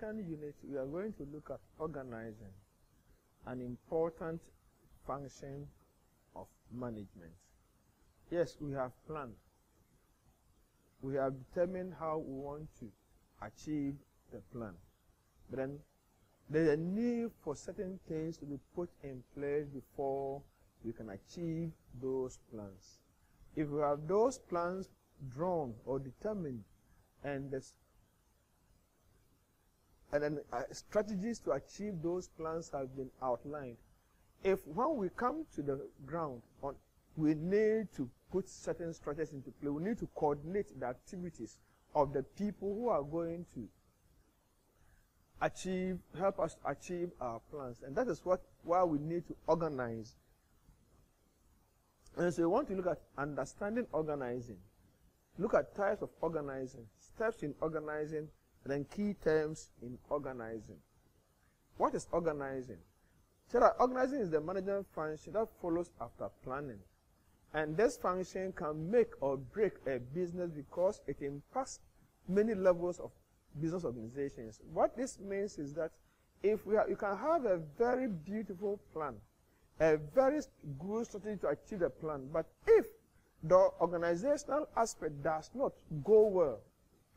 second unit, we are going to look at organizing, an important function of management. Yes, we have planned. We have determined how we want to achieve the plan. But then there's a need for certain things to be put in place before we can achieve those plans. If we have those plans drawn or determined, and then strategies to achieve those plans have been outlined, if when we come to the ground, we need to put certain strategies into play. We need to coordinate the activities of the people who are going to help us achieve our plans. And that is why we need to organize. And so we want to look at understanding organizing. Look at types of organizing, steps in organizing, and then key terms in organizing. What is organizing? So that organizing is the management function that follows after planning. And this function can make or break a business because it impacts many levels of business organizations. What this means is that if you can have a very beautiful plan, a very good strategy to achieve the plan, but if the organizational aspect does not go well,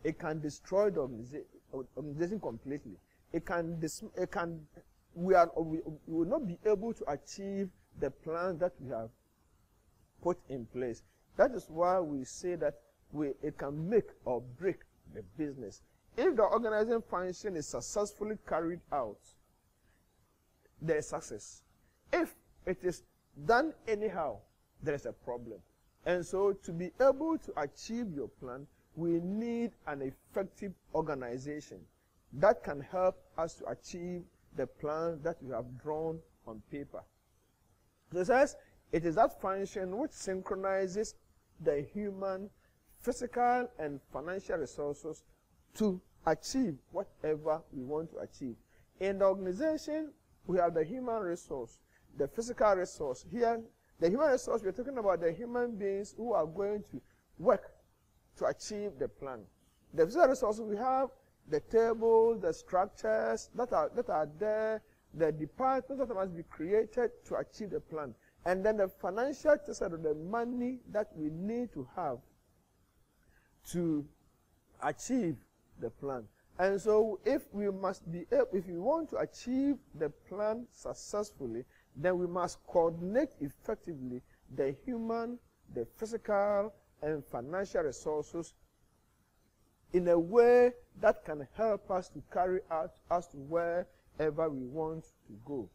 it can destroy the organization completely. We will not be able to achieve the plan that we have put in place. That is why we say that it can make or break the business. If the organizing function is successfully carried out, there is success. If it is done anyhow, there is a problem. And so to be able to achieve your plan, we need an effective organization that can help us to achieve the plan that we have drawn on paper. So it says, it is that function which synchronizes the human, physical, and financial resources to achieve whatever we want to achieve. In the organization, we have the human resource, the physical resource. Here, the human resource, we're talking about the human beings who are going to work to achieve the plan. The physical resources, we have the tables, the structures that are there, the departments that must be created to achieve the plan. And then the financial side of the money that we need to have to achieve the plan. And so if we want to achieve the plan successfully, then we must coordinate effectively the human, the physical, and financial resources in a way that can help us to carry out us to wherever we want to go.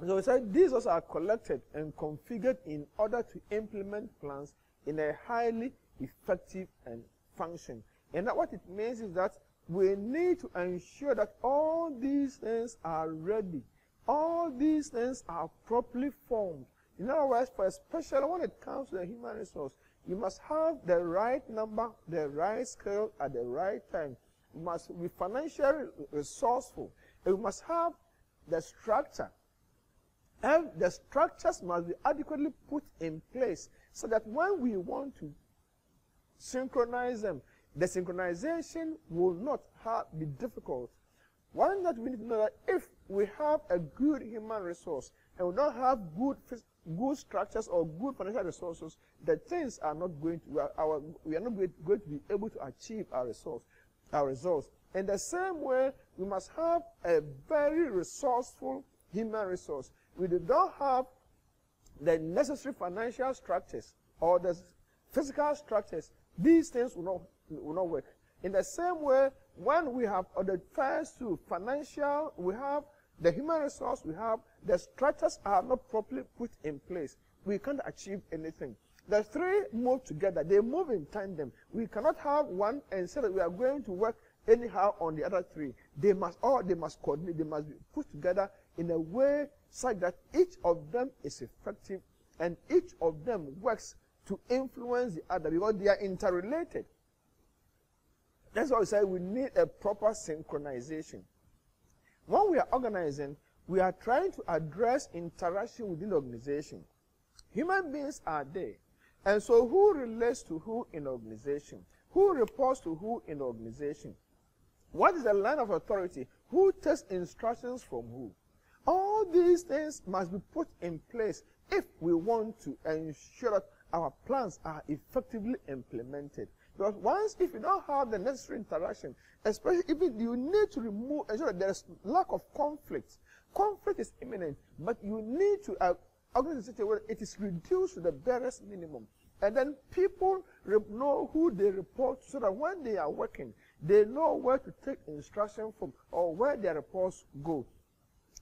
So we said these also are collected and configured in order to implement plans in a highly effective and function. And that what it means is that we need to ensure that all these things are ready. All these things are properly formed. In other words, especially when it comes to the human resource, you must have the right number, the right scale at the right time. You must be financially resourceful. And you must have the structure. And the structures must be adequately put in place so that when we want to synchronize them, the synchronization will not be difficult. One that we need to know that if we have a good human resource and we don't have good structures or good financial resources, the things are not going to, we are not going to be able to achieve our results. In the same way, we must have a very resourceful human resource. We don't have the necessary financial structures or the physical structures, these things will not work. In the same way, when we have the first two, financial, we have the human resource, we have the structures are not properly put in place, we can't achieve anything. The three move together, they move in tandem. We cannot have one and say that we are going to work anyhow on the other three. They must coordinate, they must be put together in a way such that each of them is effective and each of them works to influence the other because they are interrelated. That's why we say we need a proper synchronization. When we are organizing, we are trying to address interaction within the organization. Human beings are there. And so who relates to who in the organization? Who reports to who in the organization? What is the line of authority? Who takes instructions from who? All these things must be put in place if we want to ensure that our plans are effectively implemented. Because once, if you don't have the necessary interaction, especially if you need to ensure that there is lack of conflict. Conflict is imminent, but you need to organize in such a way that it is reduced to the barest minimum. And then people know who they report to, so that when they are working, they know where to take instruction from or where their reports go.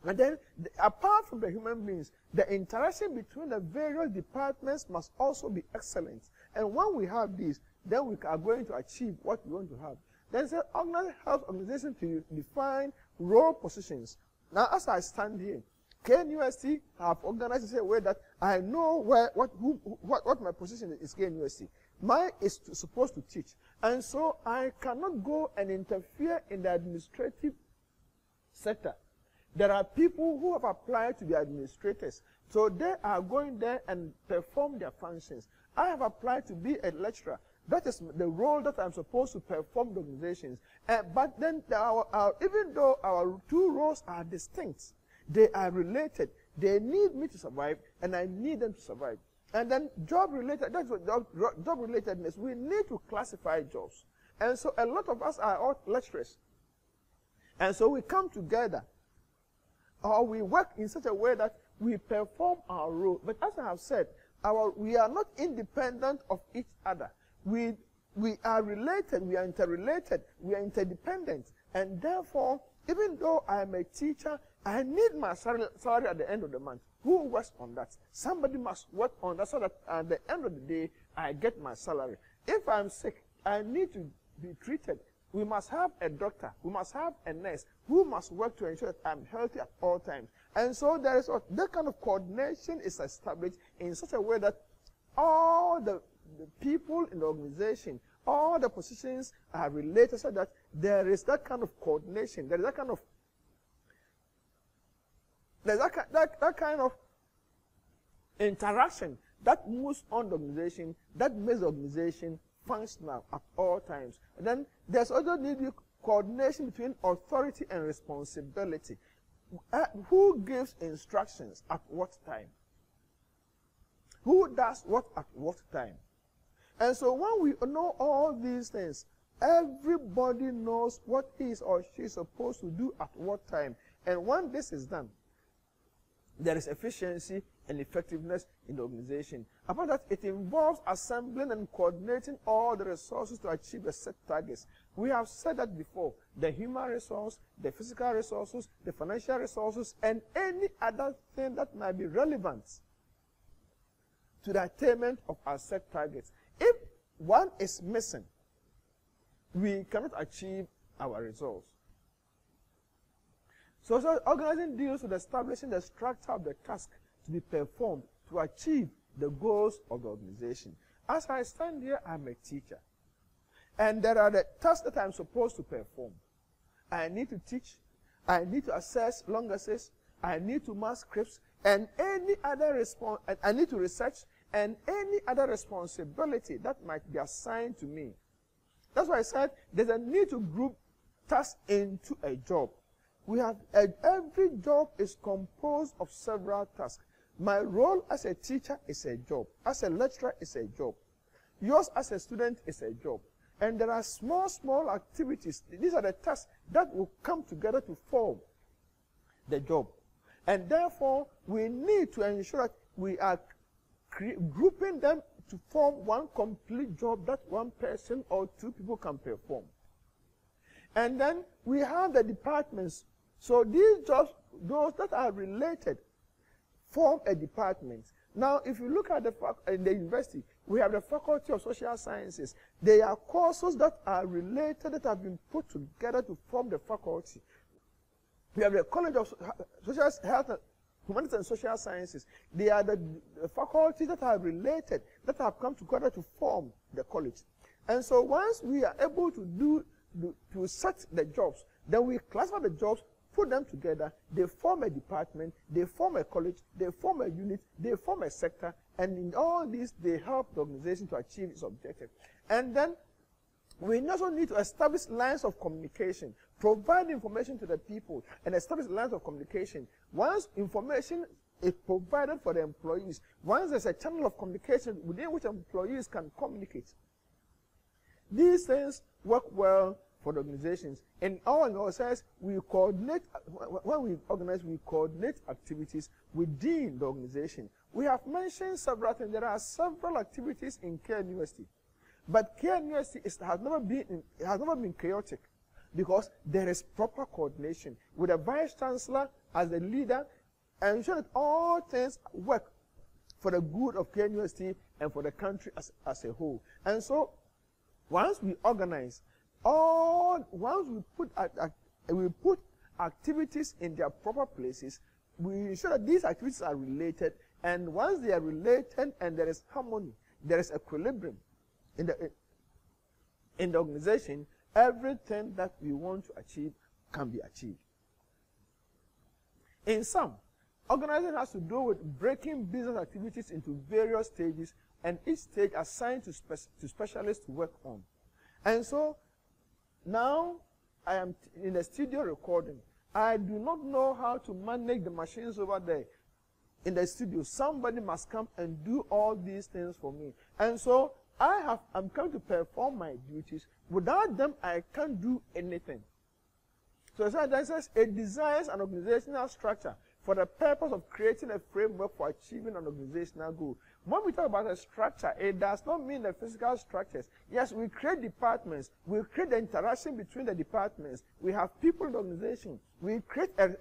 And then, apart from the human beings, the interaction between the various departments must also be excellent. And when we have this, then we are going to achieve what we want to have. Then the organization helps organization to define role positions. Now, as I stand here, KNUST have organized in such a way that I know what my position is. KNUST. Mine is supposed to teach. And so I cannot go and interfere in the administrative sector. There are people who have applied to be administrators. So they are going there and perform their functions. I have applied to be a lecturer. That is the role that I'm supposed to perform the organizations. But then even though our two roles are distinct, they are related. They need me to survive, and I need them to survive. And then job-related, that's what job-relatedness. We need to classify jobs. And so a lot of us are all lecturers. And so we come together, or we work in such a way that we perform our role. But as I have said, we are not independent of each other. We are related, we are interrelated, we are interdependent. And therefore, even though I am a teacher, I need my salary at the end of the month. Who works on that? Somebody must work on that so that at the end of the day, I get my salary. If I'm sick, I need to be treated. We must have a doctor. We must have a nurse who must work to ensure that I'm healthy at all times. And so there is that kind of coordination is established in such a way that all the people in the organization, all the positions are related, so that there is that kind of coordination. There is that kind of interaction that moves on the organization, that makes the organization functional at all times. And then there's also needed coordination between authority and responsibility. Who gives instructions at what time? Who does what at what time? And so when we know all these things, everybody knows what he or she is supposed to do at what time. And when this is done, there is efficiency and effectiveness in the organization. Apart that, it involves assembling and coordinating all the resources to achieve the set targets. We have said that before. The human resource, the physical resources, the financial resources, and any other thing that might be relevant to the attainment of our set targets. If one is missing, we cannot achieve our results. So organizing deals with establishing the structure of the task to be performed to achieve the goals of the organization. As I stand here, I'm a teacher. And there are the tasks that I'm supposed to perform. I need to teach. I need to assess long essays. I need to mark scripts. And any other I need to research, and any other responsibility that might be assigned to me. That's why I said there's a need to group tasks into a job. We have every job is composed of several tasks. My role as a teacher is a job. As a lecturer is a job. Yours as a student is a job. And there are small activities. These are the tasks that will come together to form the job. And therefore, we need to ensure that we are grouping them to form one complete job that one person or two people can perform. And then we have the departments. So these jobs, those that are related, form a department. Now, if you look at in the university, we have the Faculty of Social Sciences. They are courses that are related, that have been put together to form the faculty. We have the College of Social Health, Humanities and Social Sciences. They are the faculties that are related, that have come together to form the college. And so once we are able to set the jobs, then we classify the jobs, put them together, they form a department, they form a college, they form a unit, they form a sector, and in all this, they help the organization to achieve its objective. And then we also need to establish lines of communication. provide information to the people, and establish lines of communication. Once information is provided for the employees, once there's a channel of communication within which employees can communicate, these things work well for the organizations. In our sense, we coordinate, when we organize, we coordinate activities within the organization. We have mentioned several things. There are several activities in KNUST. But KNUST has never been chaotic, because there is proper coordination with the Vice Chancellor as the leader, and ensure that all things work for the good of KNUST and for the country as a whole. And so, once we organize, once we put activities in their proper places, we ensure that these activities are related, and once they are related and there is harmony, there is equilibrium in the organization, everything that we want to achieve can be achieved. In sum, organizing has to do with breaking business activities into various stages, and each stage assigned to specialists to work on. And so, now I am in the studio recording. I do not know how to manage the machines over there in the studio. Somebody must come and do all these things for me. And so, I'm coming to perform my duties. Without them, I can't do anything. So it designs an organizational structure for the purpose of creating a framework for achieving an organizational goal. When we talk about a structure, it does not mean the physical structures. Yes, we create departments. We create the interaction between the departments. We have people in the organization. We create an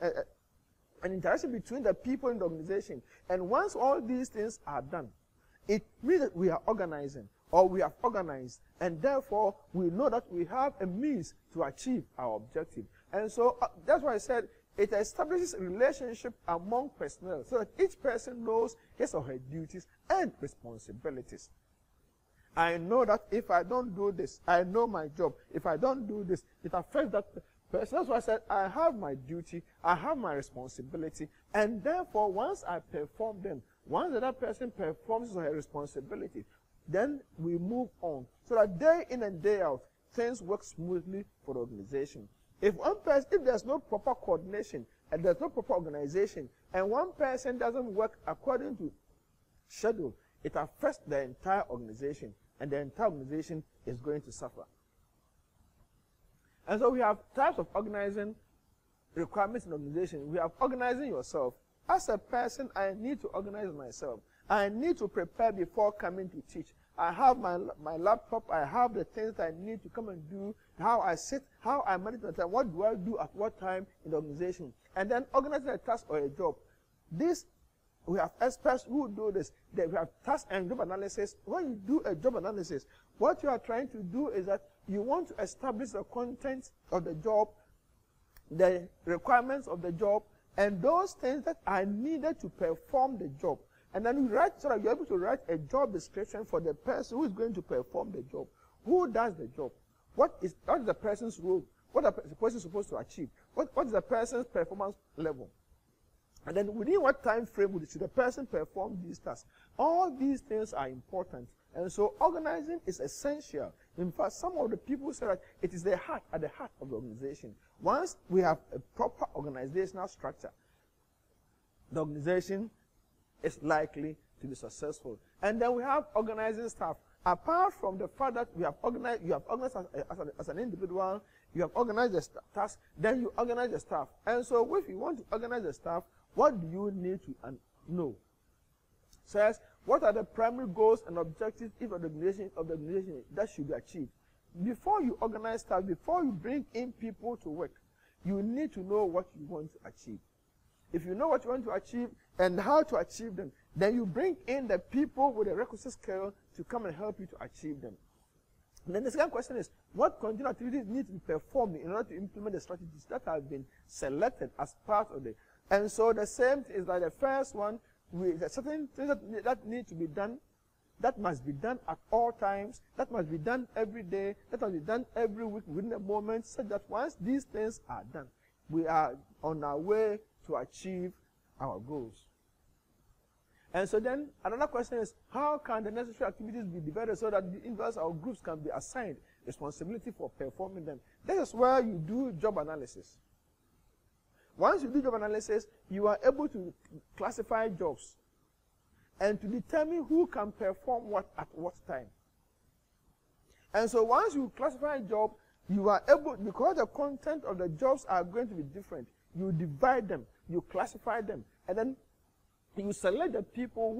interaction between the people in the organization. And once all these things are done, it means that we are organizing, or we have organized, and therefore we know that we have a means to achieve our objective. And so that's why I said it establishes a relationship among personnel, so that each person knows his or her duties and responsibilities. I know that if I don't do this, I know my job. If I don't do this, it affects that person. That's why I said I have my duty, I have my responsibility, and therefore once I perform them, once the other person performs his or her responsibility, then we move on, so that day in and day out, things work smoothly for the organization. If there's no proper coordination and there's no proper organization, and one person doesn't work according to schedule, it affects the entire organization, and the entire organization is going to suffer. And so we have types of organizing requirements in organization. We have organizing yourself. As a person, I need to organize myself. I need to prepare before coming to teach. I have my laptop, I have the things that I need to come and do, how I sit, how I manage my time, what do I do at what time in the organization. And then organizing a task or a job. We have experts who do this. We have task and job analysis. When you do a job analysis, what you are trying to do is that you want to establish the content of the job, the requirements of the job, and those things that are needed to perform the job. And then you write, so that you're able to write a job description for the person who is going to perform the job. Who does the job? What is the person's role? What is the person supposed to achieve? What is the person's performance level? And then within what time frame should the person perform these tasks? All these things are important. And so organizing is essential. In fact, some of the people say that it is at the heart of the organization. Once we have a proper organizational structure, the organization is likely to be successful. And then we have organizing staff. Apart from the fact that you have organized as an individual, you have organized the task, then you organize the staff. And so if you want to organize the staff, what do you need to know? Says, what are the primary goals and objectives of the organization that should be achieved? Before you organize staff, before you bring in people to work, you need to know what you want to achieve. If you know what you want to achieve and how to achieve them, then you bring in the people with the requisite skill to come and help you to achieve them. And then the second question is, what continued activities need to be performed in order to implement the strategies that have been selected as part of it? And so the same is like the first one, with certain things that need to be done, that must be done at all times, that must be done every day, that must be done every week within a moment, so that once these things are done, we are on our way to achieve our goals. And so then another question is, how can the necessary activities be divided so that the individuals or groups can be assigned responsibility for performing them. This is where you do job analysis. Once you do job analysis, you are able to classify jobs and to determine who can perform what at what time. And so once you classify a job, you are able, because the content of the jobs are going to be different, you divide them, you classify them, and then you select the people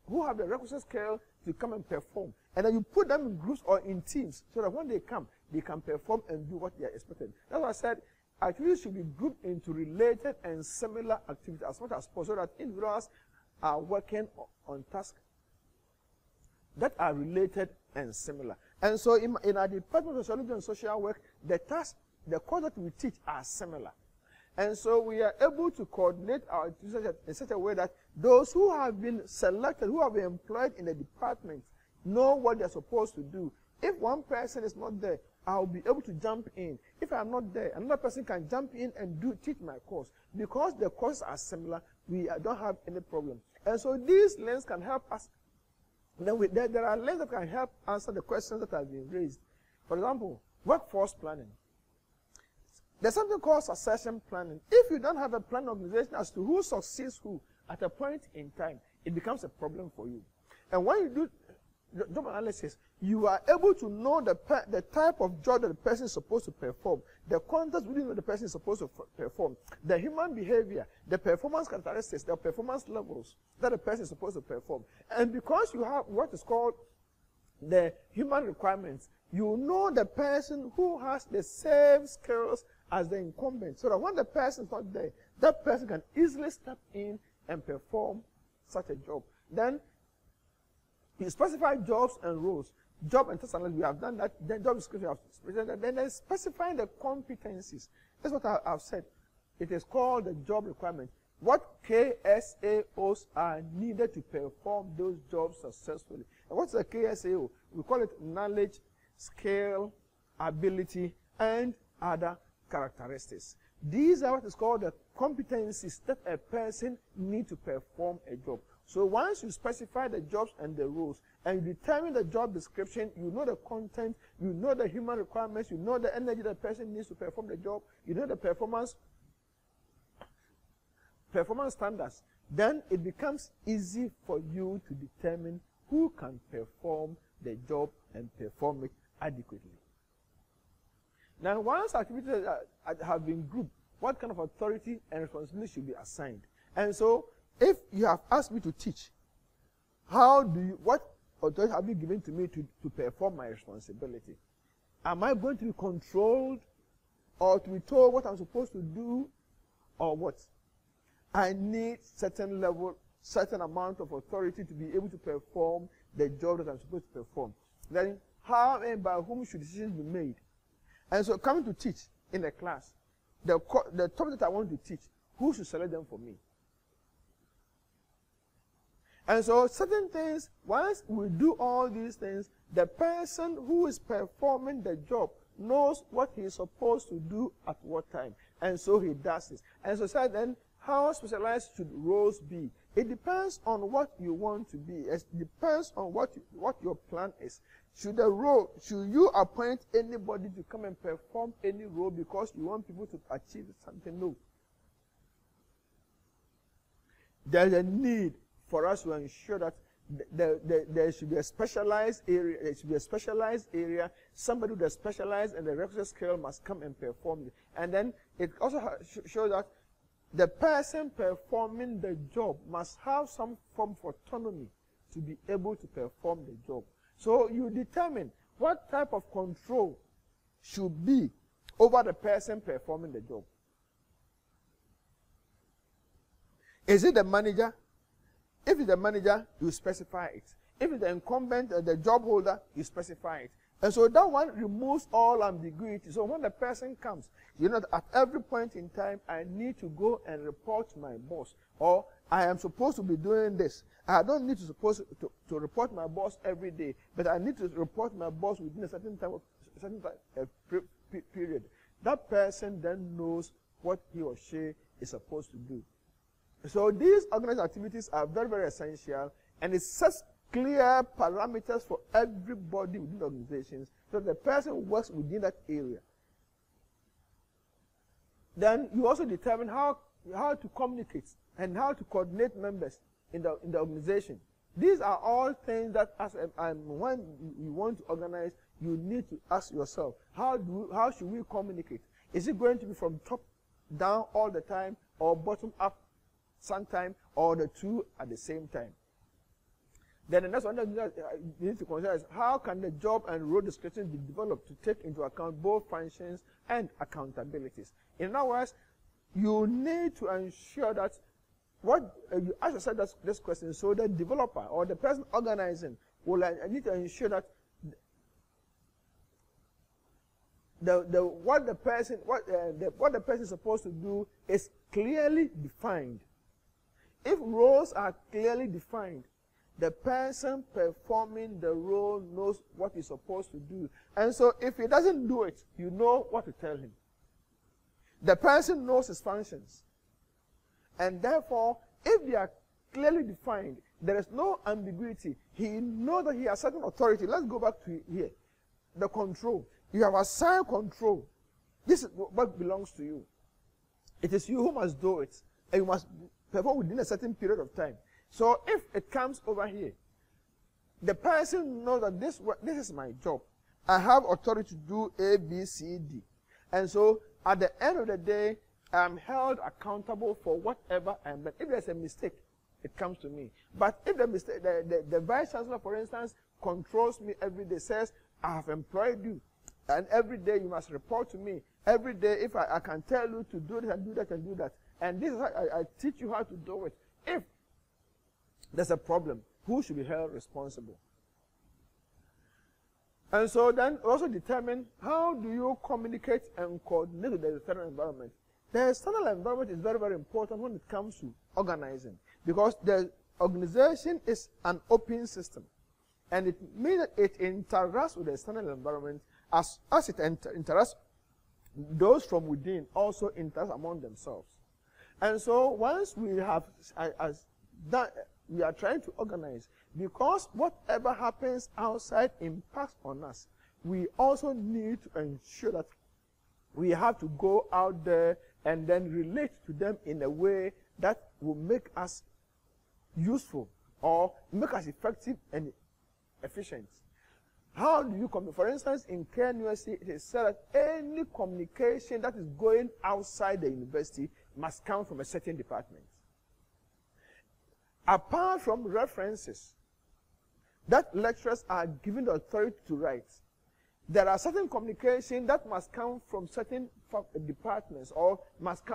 who have the requisite skill to come and perform. And then you put them in groups or in teams so that when they come, they can perform and do what they are expected. That's why I said activities should be grouped into related and similar activities as much as possible, so that individuals are working on tasks that are related and similar. And so in our Department of Sociology and Social Work, the tasks, the course that we teach are similar. And so we are able to coordinate our activities in such a way that those who have been selected, who have been employed in the department, know what they're supposed to do. If one person is not there, I'll be able to jump in. If I'm not there, another person can jump in and teach my course. Because the courses are similar, we don't have any problem. And so these links can help us. Then there are links that can help answer the questions that have been raised. For example, workforce planning. There's something called succession planning. If you don't have a plan organization as to who succeeds who at a point in time, it becomes a problem for you. And when you do job analysis, you are able to know the type of job that the person is supposed to perform, the context within which the person is supposed to perform, the human behavior, the performance characteristics, the performance levels that the person is supposed to perform. And because you have what is called the human requirements, you know the person who has the same skills as the incumbent, so that when the person is not there, that person can easily step in and perform such a job. Then you specify jobs and roles. Job and task analysis, we have done that. Then job description, we have done that. Then specifying the competencies. That's what I've said. It is called the job requirement. What KSAOs are needed to perform those jobs successfully. And what's a KSAO? We call it knowledge, skill, ability, and other characteristics. These are what is called the competencies that a person needs to perform a job. So once you specify the jobs and the roles, and you determine the job description, you know the content, you know the human requirements, you know the energy the person needs to perform the job, you know the performance standards, then it becomes easy for you to determine who can perform the job and perform it adequately. Now, once activities have been grouped, what kind of authority and responsibility should be assigned? And so, if you have asked me to teach, what authority have you given to me to perform my responsibility? Am I going to be controlled or to be told what I'm supposed to do or what? I need certain amount of authority to be able to perform the job that I'm supposed to perform. Then how and by whom should decisions be made? And so coming to teach in the class, the topic that I want to teach, who should select them for me? And so certain things, once we do all these things, the person who is performing the job knows what he is supposed to do at what time. And so he does this. And so then, how specialized should roles be? It depends on what you want to be. It depends on what your plan is. Should you appoint anybody to come and perform any role because you want people to achieve something? No. There's a need for us to ensure that there should be a specialized area. There should be a specialized area. Somebody with a specialized and the requisite skill must come and perform it. And then it also shows that the person performing the job must have some form of autonomy to be able to perform the job. So you determine what type of control should be over the person performing the job. Is it the manager? If it's the manager, you specify it. If it's the incumbent, the job holder, you specify it. And so that one removes all ambiguity. So when the person comes, you know, at every point in time, I need to go and report to my boss. Or I am supposed to be doing this. I don't need to report my boss every day, but I need to report my boss within a certain period. That person then knows what he or she is supposed to do. So these organized activities are very, very essential, and it sets clear parameters for everybody within the organizations, so the person works within that area. Then you also determine how to communicate and how to coordinate members in the organization. These are all things that when you want to organize, you need to ask yourself, how should we communicate? Is it going to be from top down all the time, or bottom up sometime, or the two at the same time? Then the next one that you need to consider is, how can the job and role description be developed to take into account both functions and accountabilities? In other words, you need to ensure that you ask yourself this question, so the developer or the person organizing will need to ensure that what the person is supposed to do is clearly defined. If roles are clearly defined, the person performing the role knows what he's supposed to do. And so if he doesn't do it, you know what to tell him. The person knows his functions. And therefore, if they are clearly defined, there is no ambiguity. He knows that he has certain authority. Let's go back to here. The control. You have assigned control. This is what belongs to you. It is you who must do it. And you must perform within a certain period of time. So if it comes over here, the person knows that this is my job. I have authority to do A, B, C, D. And so at the end of the day, I'm held accountable for whatever I am. But if there's a mistake, it comes to me. But if the mistake, the vice chancellor, for instance, controls me every day, says, I have employed you, and every day you must report to me. Every day, if I can tell you to do this and do that and do that, and this is how I teach you how to do it. If there's a problem, who should be held responsible? And so then also determine, how do you communicate and coordinate with the external environment? The external environment is very, very important when it comes to organizing, because the organization is an open system, and it means that it interacts with the external environment as it interacts. Those from within also interact among themselves. And so once we have we are trying to organize, because whatever happens outside impacts on us, we also need to ensure that we have to go out there and then relate to them in a way that will make us useful or make us effective and efficient. How do you communicate? For instance, in KNUST, it is said that any communication that is going outside the university must come from a certain department. Apart from references that lecturers are given the authority to write, there are certain communication that must come from certain departments, or must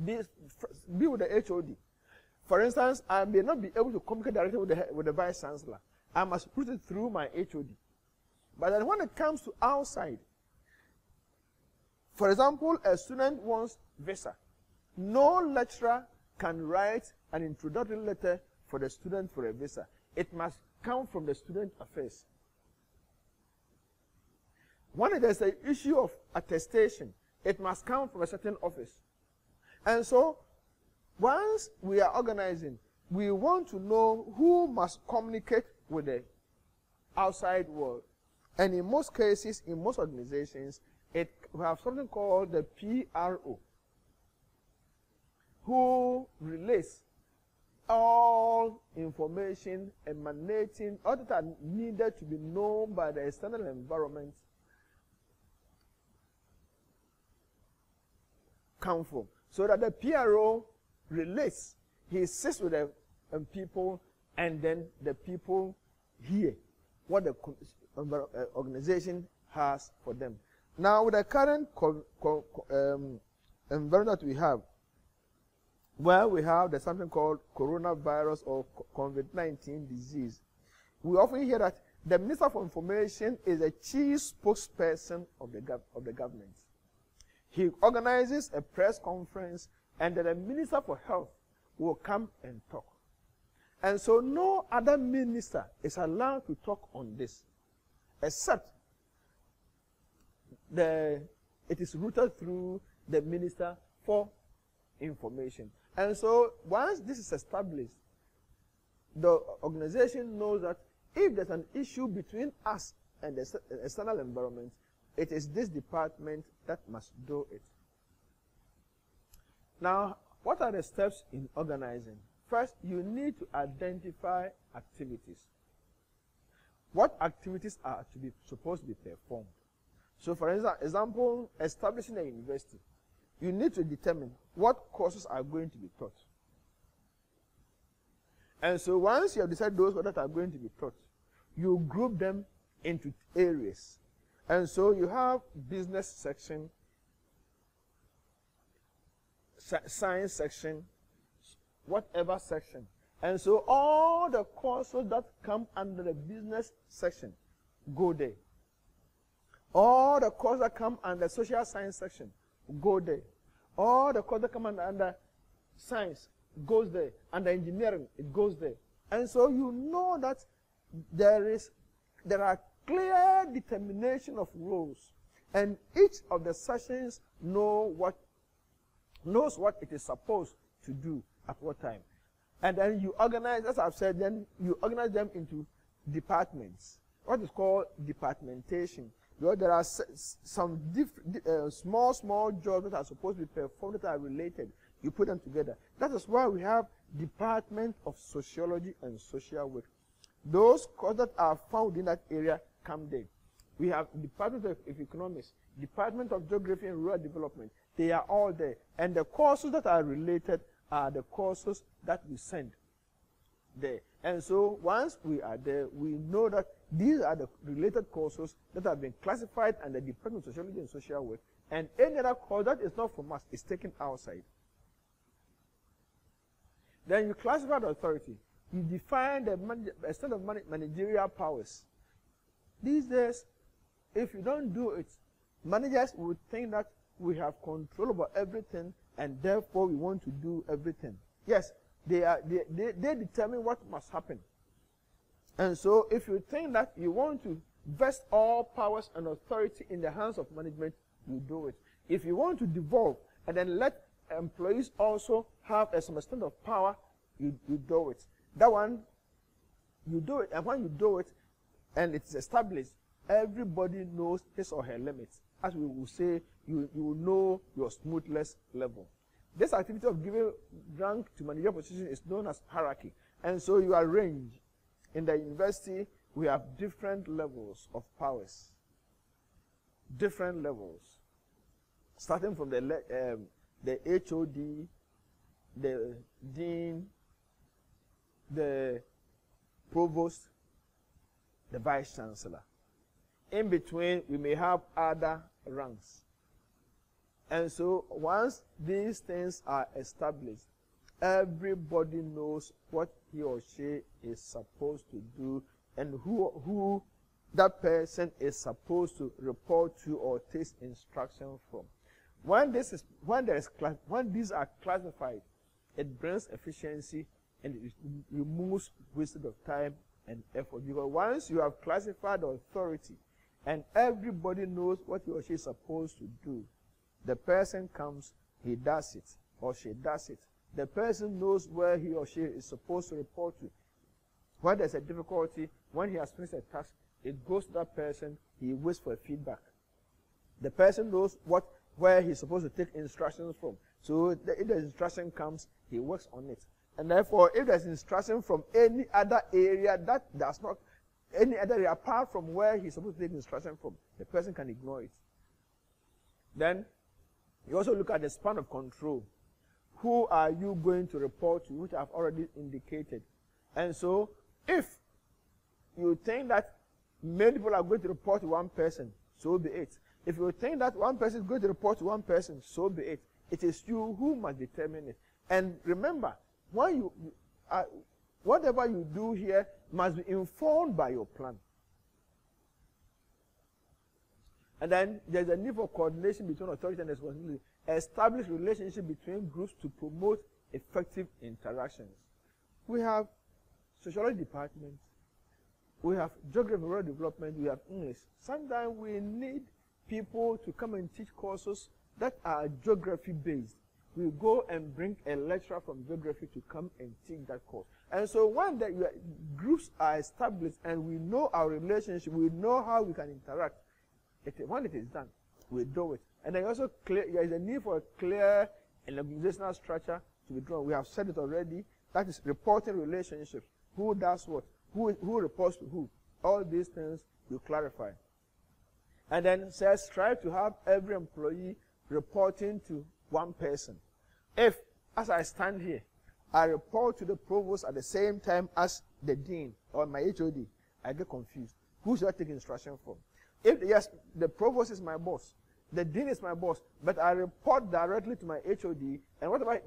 be with the HOD. For instance, I may not be able to communicate directly with the vice chancellor. I must put it through my HOD. But then when it comes to outside, for example, a student wants visa. No lecturer can write an introductory letter for the student for a visa. It must come from the student affairs. When there's an issue of attestation, it must come from a certain office. And so, once we are organizing, we want to know who must communicate with the outside world. And in most cases, in most organizations, we have something called the PRO, who relays all information emanating, or that are needed to be known by the external environment, come from. So that the PRO relates. He sits with the people, and then the people hear what the organization has for them. Now, with the current environment that we have, where we have something called coronavirus or COVID-19 disease, we often hear that the Minister for Information is the chief spokesperson of the government. He organizes a press conference, and then the Minister for Health will come and talk. And so no other minister is allowed to talk on this, except it is routed through the Minister for Information. And so once this is established, the organization knows that if there's an issue between us and the external environment, it is this department that must do it. Now, what are the steps in organizing? First, you need to identify activities. What activities are supposed to be performed? So, for example, establishing a university, you need to determine what courses are going to be taught. And so once you have decided those that are going to be taught, you group them into areas. And so you have business section, science section, whatever section. And so all the courses that come under the business section go there. All the courses that come under the social science section go there. All the courses that come under science goes there. Under engineering, it goes there. And so you know that there are clear determination of roles. And each of the sessions knows what it is supposed to do at what time. And then you organize, as I've said, then you organize them into departments. What is called departmentation. There are some small jobs that are supposed to be performed that are related. You put them together. That is why we have Department of Sociology and Social Work. Those courses that are found in that area come there. We have Department of Economics, Department of Geography and Rural Development. They are all there. And the courses that are related are the courses that we send there. And so once we are there, we know that these are the related courses that have been classified under the Department of Sociology and Social Work. And any other course that is not from us is taken outside. Then you classify the authority. You define the extent of managerial powers. These days, if you don't do it, managers would think that we have control over everything and therefore we want to do everything. Yes, they determine what must happen. And so if you think that you want to vest all powers and authority in the hands of management, you do it. If you want to devolve and then let employees also have some extent of power, you do it. That one, you do it, and when you do it, and it's established, everybody knows his or her limits. As we will say, you will know your smoothness level. This activity of giving rank to managerial position is known as hierarchy. And so you arrange. In the university, we have different levels of powers. Different levels. Starting from the HOD, the dean, the provost, the vice chancellor. In between, we may have other ranks. And so once these things are established, everybody knows what he or she is supposed to do and who that person is supposed to report to or take instruction from. When these are classified, it brings efficiency and it removes wasted of time and effort. Because once you have classified the authority and everybody knows what he or she is supposed to do, the person comes, he does it, or she does it. The person knows where he or she is supposed to report to. When there's a difficulty, when he has finished a task, it goes to that person, he waits for feedback. The person knows where he's supposed to take instructions from. So if the instruction comes, he works on it. And therefore, if there's instruction from any other area that does not, any other area apart from where he's supposed to take instruction from, the person can ignore it. Then, you also look at the span of control. Who are you going to report to, which I've already indicated. And so, if you think that many people are going to report to one person, so be it. If you think that one person is going to report to one person, so be it. It is you who must determine it. And remember, when whatever you do here must be informed by your plan. And then there's a need for coordination between authority and responsibility. Establish relationship between groups to promote effective interactions. We have sociology department, we have geography and rural development, we have English. Sometimes we need people to come and teach courses that are geography based, we go and bring a lecturer from geography to come and teach that course. And so when the groups are established and we know our relationship, we know how we can interact, when it is done, we do it. And then also there is a need for a clear and organizational structure to be drawn. We have said it already. That is reporting relationships. Who does what? Who reports to who? All these things you clarify. And then says strive to have every employee reporting to one person. If, as I stand here, I report to the provost at the same time as the dean or my HOD, I get confused. Who should I take instruction from? If, yes, the provost is my boss, the dean is my boss, but I report directly to my HOD, and whatever,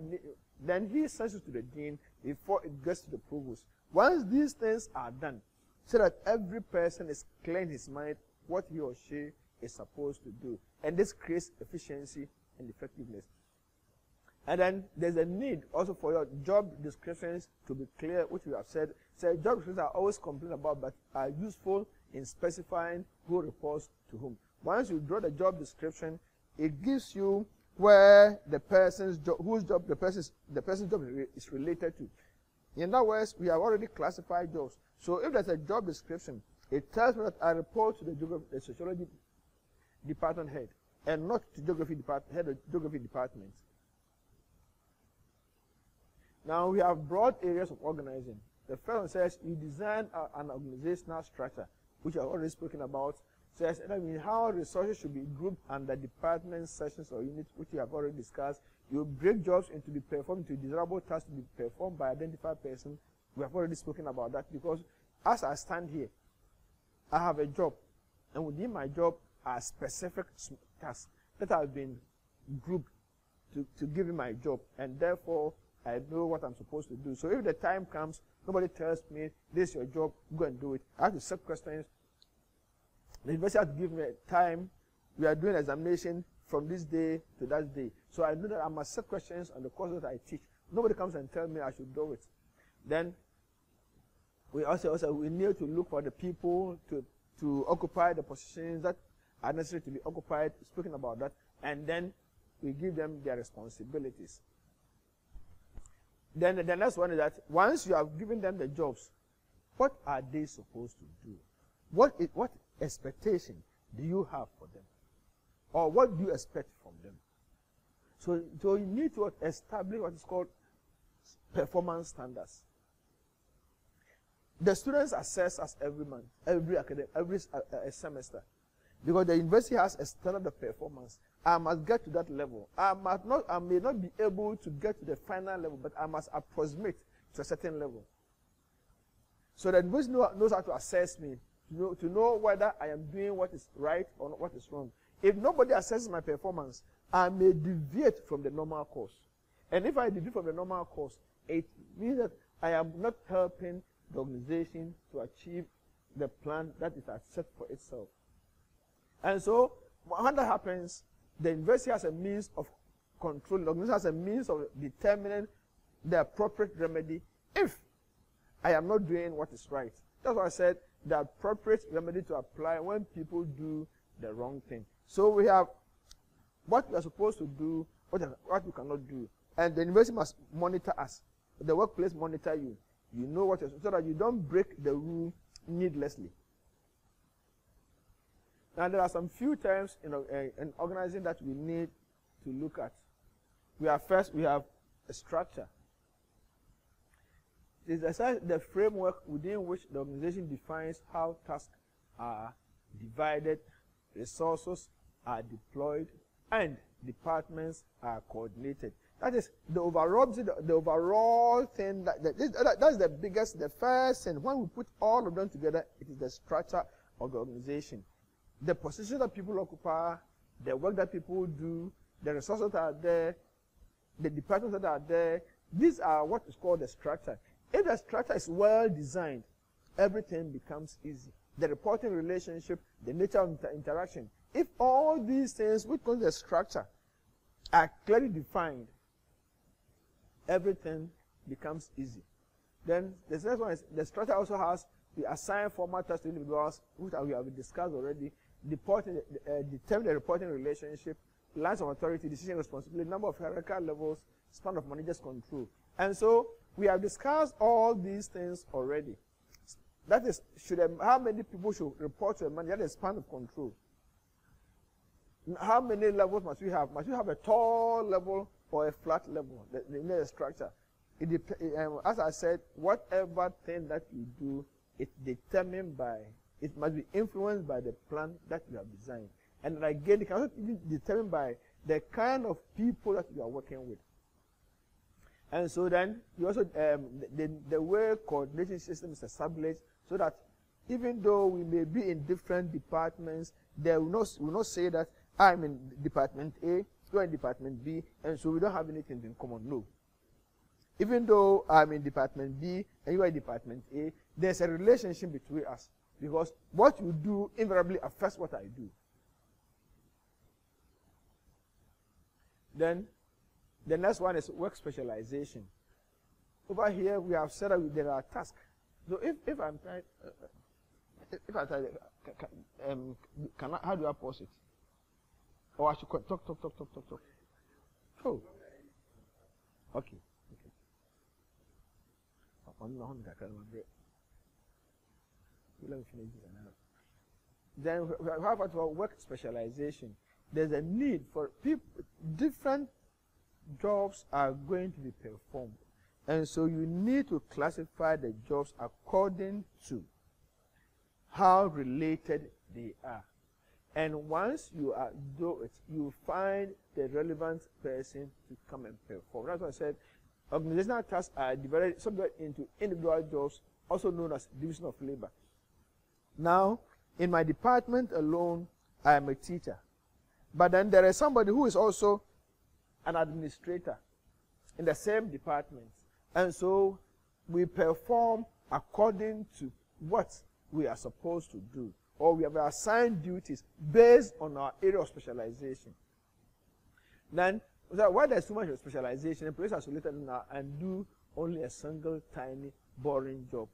then he sends it to the dean before it gets to the provost. Once these things are done, so that every person is clear in his mind what he or she is supposed to do. And this creates efficiency and effectiveness. And then there's a need also for your job descriptions to be clear, which we have said. So job descriptions are always complained about, but are useful in specifying who reports to whom. Once you draw the job description, it gives you where the person's job, the person's job is related to. In other words, we have already classified jobs. So if there's a job description, it tells me that I report to the sociology department head and not to head of geography department. Now we have broad areas of organizing. The first one says you design an organizational structure, which I've already spoken about. Says how resources should be grouped under departments, sections, or units, which we have already discussed. You break jobs into be performed into desirable tasks to be performed by identified person. We have already spoken about that because as I stand here, I have a job, and within my job are specific tasks that have been grouped to give me my job, and therefore I know what I'm supposed to do. So if the time comes, nobody tells me, this is your job, go and do it. I have to set questions. The university has to give me a time. We are doing examination from this day to that day. So I know that I must set questions on the courses that I teach. Nobody comes and tells me I should do it. Then we we need to look for the people to occupy the positions that are necessary to be occupied, speaking about that, and then we give them their responsibilities. Then the next one is that once you have given them the jobs, what are they supposed to do? What expectation do you have for them? Or what do you expect from them? So you need to establish what is called performance standards. The students assess us every month, every semester, because the university has a standard of performance. I must get to that level. I may not be able to get to the final level, but I must approximate to a certain level. So the university knows how to assess me, to know whether I am doing what is right or what is wrong. If nobody assesses my performance, I may deviate from the normal course. And if I deviate from the normal course, it means that I am not helping the organization to achieve the plan that it has set for itself. And so, when that happens, the university has a means of control, the organization has a means of determining the appropriate remedy if I am not doing what is right. That's why I said the appropriate remedy to apply when people do the wrong thing. So we have what we are supposed to do, what we cannot do. And the university must monitor us. The workplace monitor you. You know what you're so that you don't break the rule needlessly. Now there are some few terms in organizing that we need to look at. We have a structure. It is the framework within which the organization defines how tasks are divided, resources are deployed, and departments are coordinated. That is the overall thing. That's the biggest, the first thing. When we put all of them together, it is the structure of the organization. The positions that people occupy, the work that people do, the resources that are there, the departments that are there, these are what is called the structure. If the structure is well designed, everything becomes easy. The reporting relationship, the nature of interaction. If all these things, which cause the structure, are clearly defined, everything becomes easy. Then the next one is the structure also has the assigned formal tasks to individuals, which we have discussed already. Determine the reporting relationship, lines of authority, decision responsibility, number of hierarchical levels, span of managers' control. And so we have discussed all these things already. That is, how many people should report to a manager? That is span of control. How many levels must we have? Must we have a tall level or a flat level? The structure. As I said, whatever thing that you do, it must be influenced by the plan that you have designed. And again, it can also be determined by the kind of people that you are working with. And so then, you also the way coordination system is established, so that even though we may be in different departments, they will not say that I'm in Department A, you're in Department B, and so we don't have anything in common. No. Even though I'm in Department B and you are in Department A, there's a relationship between us, because what you do invariably affects what I do. Then the next one is work specialization. Over here we have said that there are tasks. So if I'm trying, how do I pause it? Or I should talk. Oh, okay. Let me finish this. Then we have about work specialization. There's a need for people. Different jobs are going to be performed, and so you need to classify the jobs according to how related they are. And once you do it, you find the relevant person to come and perform. That's what I said. Organizational tasks are divided into individual jobs, also known as division of labor. Now, in my department alone, I am a teacher. But then there is somebody who is also an administrator in the same department. And so we perform according to what we are supposed to do, or we have assigned duties based on our area of specialization. Then, why there's too much of specialization, employees are isolated now and do only a single, tiny, boring job.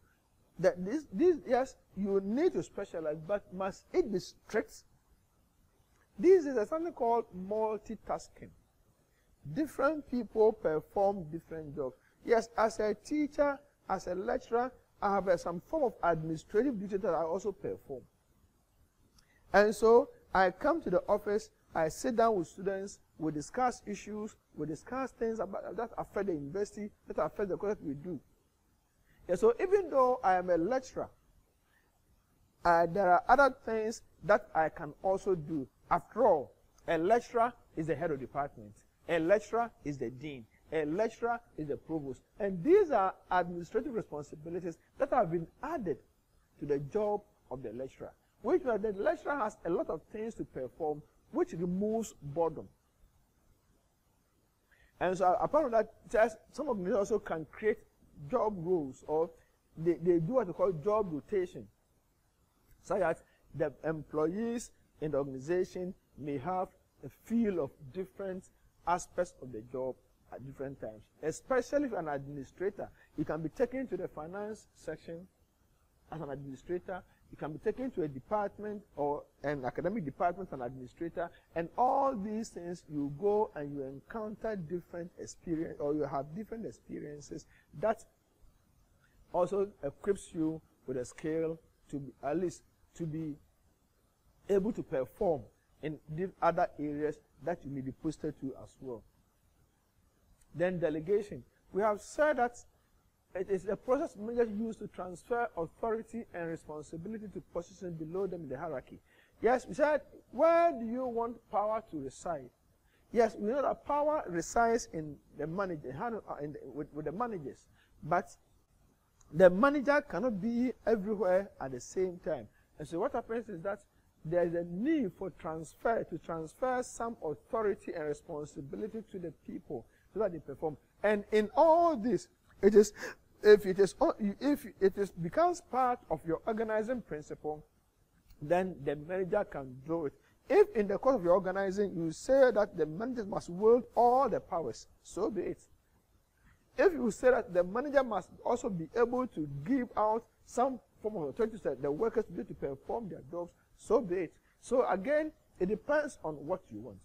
Yes, you need to specialize, but must it be strict? This is something called multitasking. Different people perform different jobs. Yes, as a teacher, as a lecturer, I have some form of administrative duty that I also perform. And so I come to the office, I sit down with students, we discuss issues, we discuss things that affect the university, that affect the course that we do. Yeah, so even though I am a lecturer, there are other things that I can also do. After all, a lecturer is the head of department. A lecturer is the dean. A lecturer is the provost. And these are administrative responsibilities that have been added to the job of the lecturer, which means the lecturer has a lot of things to perform, which removes boredom. And so apart from that, some organizations also can create job roles, or they do what we call job rotation, so that the employees in the organization may have a feel of different aspects of the job at different times. Especially if an administrator, you can be taken to the finance section as an administrator, you can be taken to a department or an academic department as an administrator, and all these things you go and you encounter different experience, or you have different experiences that also equips you with a skill to be, at least to be able to perform in these other areas that you may be posted to as well. Then delegation. We have said that it is a process managers use to transfer authority and responsibility to positions below them in the hierarchy. Yes, we said, where do you want power to reside? Yes, we know that power resides in the manager, with the managers. But the manager cannot be everywhere at the same time. And so what happens is that there is a need for to transfer some authority and responsibility to the people so that they perform. And in all this, if it becomes part of your organizing principle, then the manager can do it. If in the course of your organizing you say that the manager must wield all the powers, so be it. If you say that the manager must also be able to give out some form of authority to the workers to be able to perform their jobs, so be it. So again, it depends on what you want.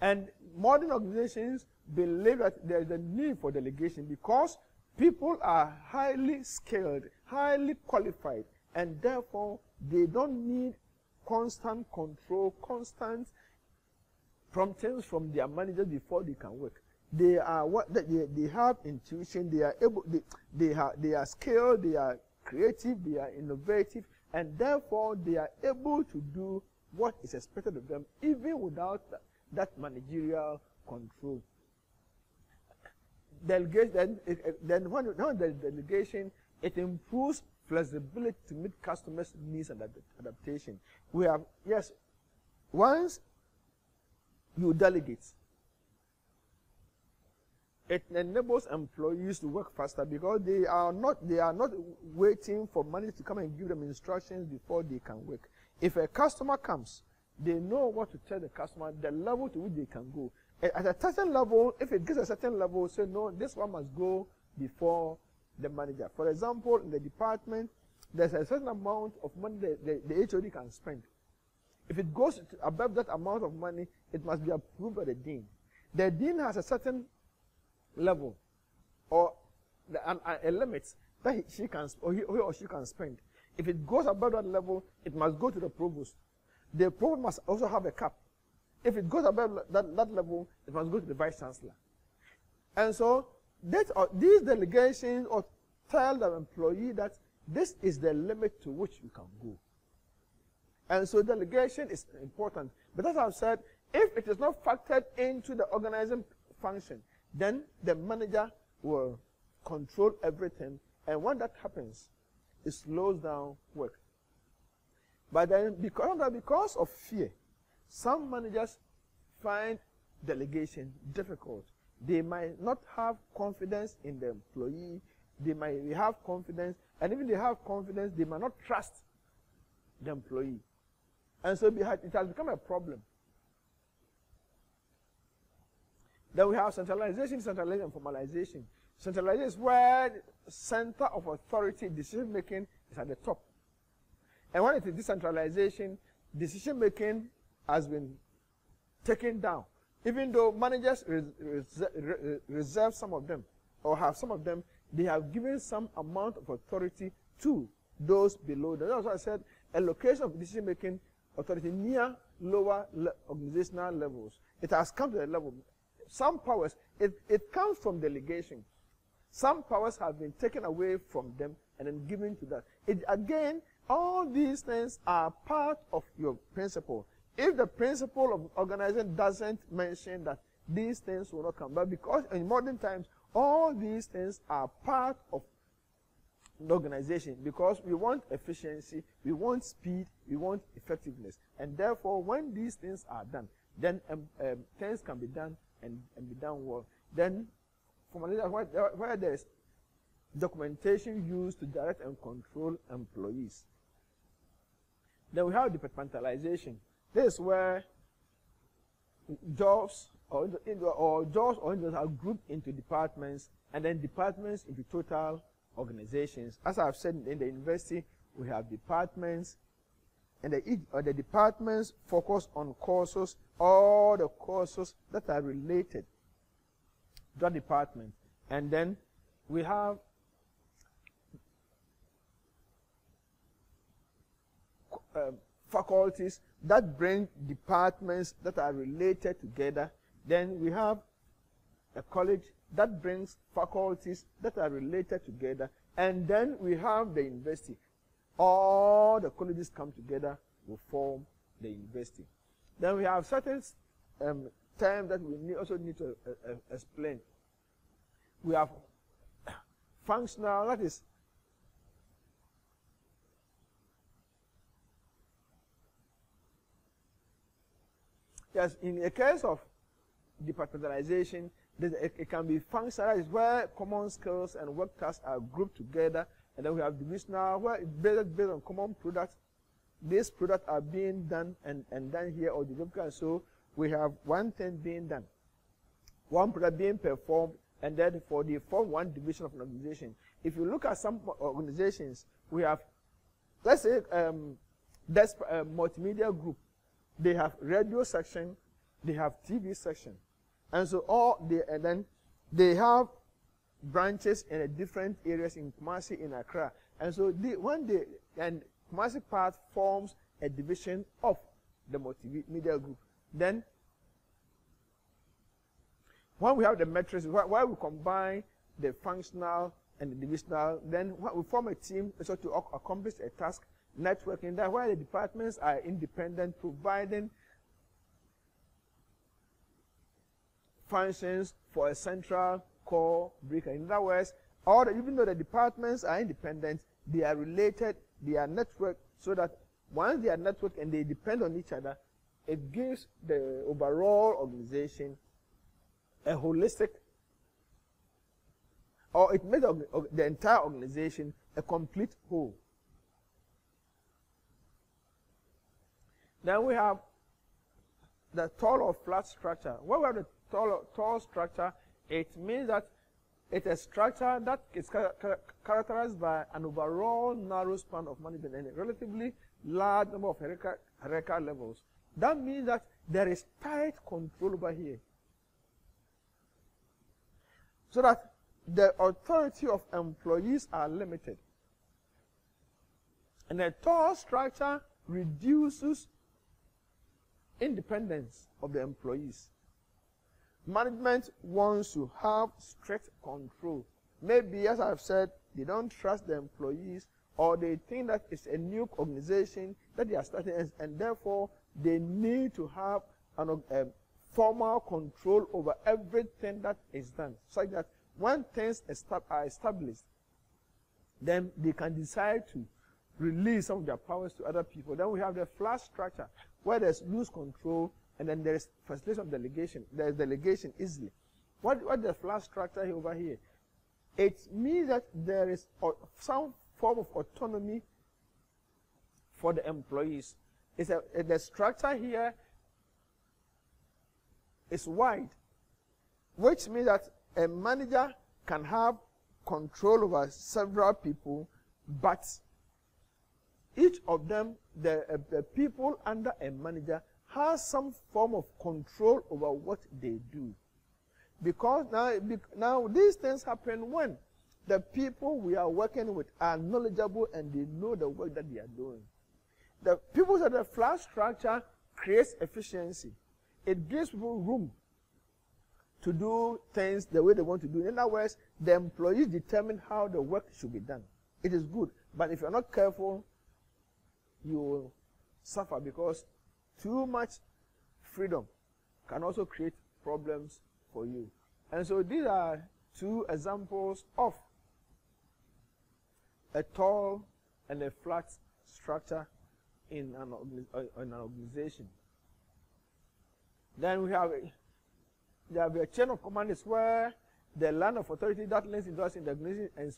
And modern organizations believe that there is a need for delegation because people are highly skilled, highly qualified, and therefore they don't need constant control, constant promptings from their managers before they can work. They are they have intuition, they are able, they are skilled, they are creative, they are innovative, and therefore they are able to do what is expected of them even without that managerial control. Delegation, then when there's delegation, it improves flexibility to meet customers' needs and adaptation. We have, yes, once you delegate, it enables employees to work faster because they are not waiting for money to come and give them instructions before they can work. If a customer comes, they know what to tell the customer, the level to which they can go. At a certain level, if it gets a certain level, say no, this one must go before the manager. For example, in the department, there's a certain amount of money the HOD can spend. If it goes above that amount of money, it must be approved by the dean. The dean has a certain level or a limit that he or she can spend. If it goes above that level, it must go to the provost. The provost must also have a cap. If it goes above that level, it must go to the vice chancellor. And so these delegations or tell the employee that this is the limit to which you can go. And so delegation is important. But as I've said, if it is not factored into the organizing function, then the manager will control everything. And when that happens, it slows down work. But then because of fear, some managers find delegation difficult. They might not have confidence in the employee. They might have confidence, and even if they have confidence, they might not trust the employee. And so it has become a problem. Then we have centralization, decentralization, and formalization. Centralization is where the center of authority, decision-making is at the top. And when it is decentralization, decision-making has been taken down. Even though managers reserve some of them, or have some of them, they have given some amount of authority to those below them. That's why I said a location of decision-making authority near lower organizational levels. It has come to the level. Some powers, it comes from delegation. Some powers have been taken away from them and then given to that. Again, all these things are part of your principle. If the principle of organization doesn't mention that these things will not come back, because in modern times, all these things are part of the organization, because we want efficiency, we want speed, we want effectiveness. And therefore, when these things are done, then things can be done and be done well. Then, formalization, where there is documentation used to direct and control employees. Then we have departmentalization. This is where jobs or jobs or individuals are grouped into departments, and then departments into total organizations. As I've said, in the university, we have departments, and the departments focus on courses, all the courses that are related to that department. And then we have faculties that bring departments that are related together. Then we have a college that brings faculties that are related together. And then we have the university. All the colleges come together to form the university. Then we have certain terms that we also need to explain. We have functional, that is yes, in the case of departmentalization, it can be functional, that is where common skills and work tasks are grouped together. And then we have divisional, where it's based on common products. These products are being done and done here or developed. And so we have one thing being done, one product being performed, and then for the form one division of an organization. If you look at some organizations, we have, let's say, that's a multimedia group. They have radio section, they have TV section. And so and then they have branches in different areas in Kumasi, in Accra. And so and Kumasi part forms a division of the multimedia group. Then, when we have the metrics, why we combine the functional and the divisional, then we form a team so to accomplish a task, networking. That why the departments are independent, providing functions for a central core breaker. In other words, even though the departments are independent, they are related, they are networked, so that once they are networked and they depend on each other, it gives the overall organization a holistic, or it makes the entire organization a complete whole. Then we have the tall or flat structure. When we have the tall structure, it means that it's a structure that is characterized by an overall narrow span of management and a relatively large number of hierarchical levels. That means that there is tight control over here, so that the authority of employees are limited. And a tall structure reduces independence of the employees. Management wants to have strict control. Maybe, as I've said, they don't trust the employees, or they think that it's a new organization that they are starting, and therefore they need to have a formal control over everything that is done, such that when things are established, then they can decide to release some of their powers to other people. Then we have the flat structure, where there's loose control, and then there is facilitation of delegation. There is delegation easily. What the flat structure over here? It means that there is some form of autonomy for the employees. The structure here is wide, which means that a manager can have control over several people, but each of them, the people under a manager, has some form of control over what they do. Because now these things happen when the people we are working with are knowledgeable and they know the work that they are doing. The people at the flat structure creates efficiency. It gives people room to do things the way they want to do. In other words, the employees determine how the work should be done. It is good, but if you're not careful, you will suffer, because too much freedom can also create problems for you. And so these are two examples of a tall and a flat structure in an organization. Then we have a chain of command, is where the line of authority that links into us in the organization, and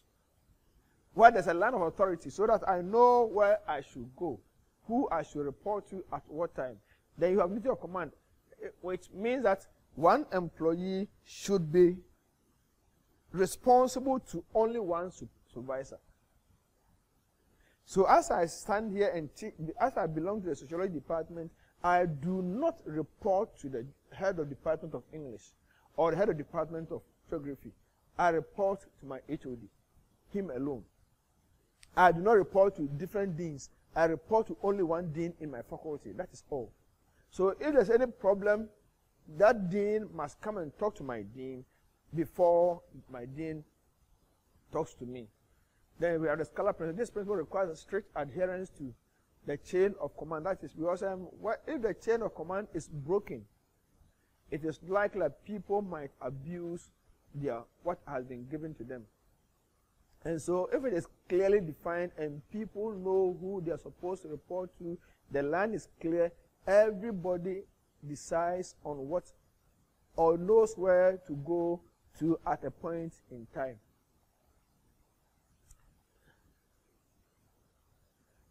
where there's a line of authority, so that I know where I should go, who I should report to at what time. Then you have unity of command, which means that one employee should be responsible to only one supervisor. So as I stand here and as I belong to the sociology department, I do not report to the head of department of English or the head of department of geography. I report to my HOD, him alone. I do not report to different deans. I report to only one dean in my faculty. That is all. So if there's any problem, that dean must come and talk to my dean before my dean talks to me. Then we have the Scala principle. This principle requires a strict adherence to the chain of command. That is because if the chain of command is broken, it is likely that people might abuse what has been given to them. And so if it is clearly defined and people know who they are supposed to report to, the line is clear, everybody decides on what or knows where to go to at a point in time.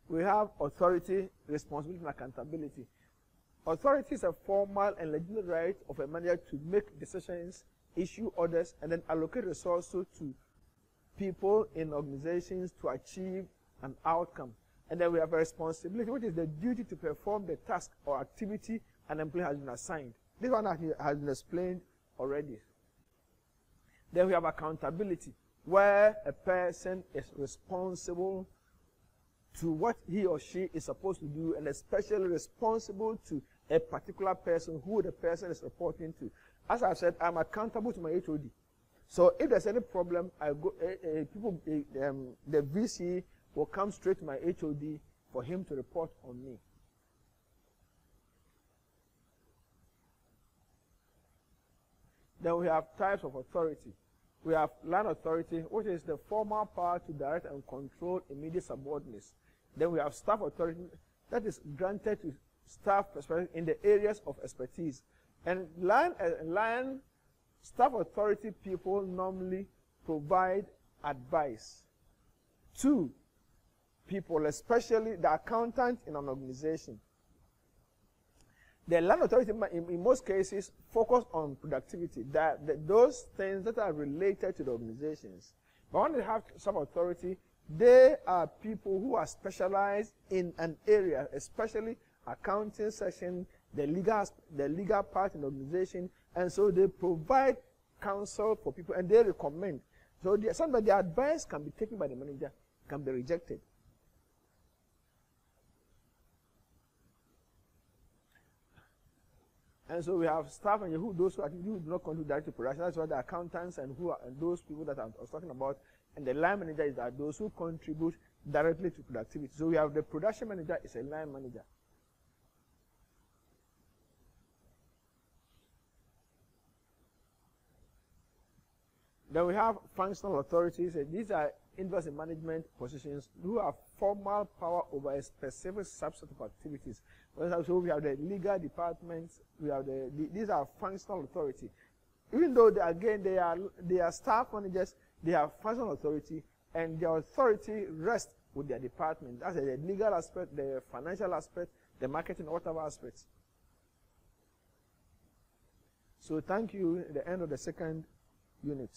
We have authority, responsibility, and accountability. Authority is a formal and legitimate right of a manager to make decisions, issue orders, and then allocate resources to people in organizations to achieve an outcome. And then we have a responsibility, which is the duty to perform the task or activity an employee has been assigned. This one has been explained already. Then we have accountability, where a person is responsible to what he or she is supposed to do, and especially responsible to a particular person who the person is reporting to. As I said, I'm accountable to my HOD. So if there's any problem, the VC will come straight to my HOD for him to report on me. Then we have types of authority. We have line authority, which is the formal power to direct and control immediate subordinates. Then we have staff authority, that is granted to staff in the areas of expertise. And line staff authority people normally provide advice to people, especially the accountant in an organization. The line authority, in most cases, focus on productivity, those things that are related to the organizations. But when they have staff authority, they are people who are specialized in an area, especially accounting section, the legal part in the organization, and so they provide counsel for people and they recommend. So sometimes the advice can be taken by the manager, can be rejected. And so we have staff and those who do not contribute directly to production. That's what the accountants and those people that I was talking about. And the line manager is that those who contribute directly to productivity. So we have the production manager is a line manager. Then we have functional authorities. These are individuals in management positions who have formal power over a specific subset of activities. So we have the legal departments. We have these are functional authority. Even though they are staff managers, they have functional authority, and their authority rests with their department. That's the legal aspect, the financial aspect, the marketing, whatever aspects. So thank you. At the end of the second unit.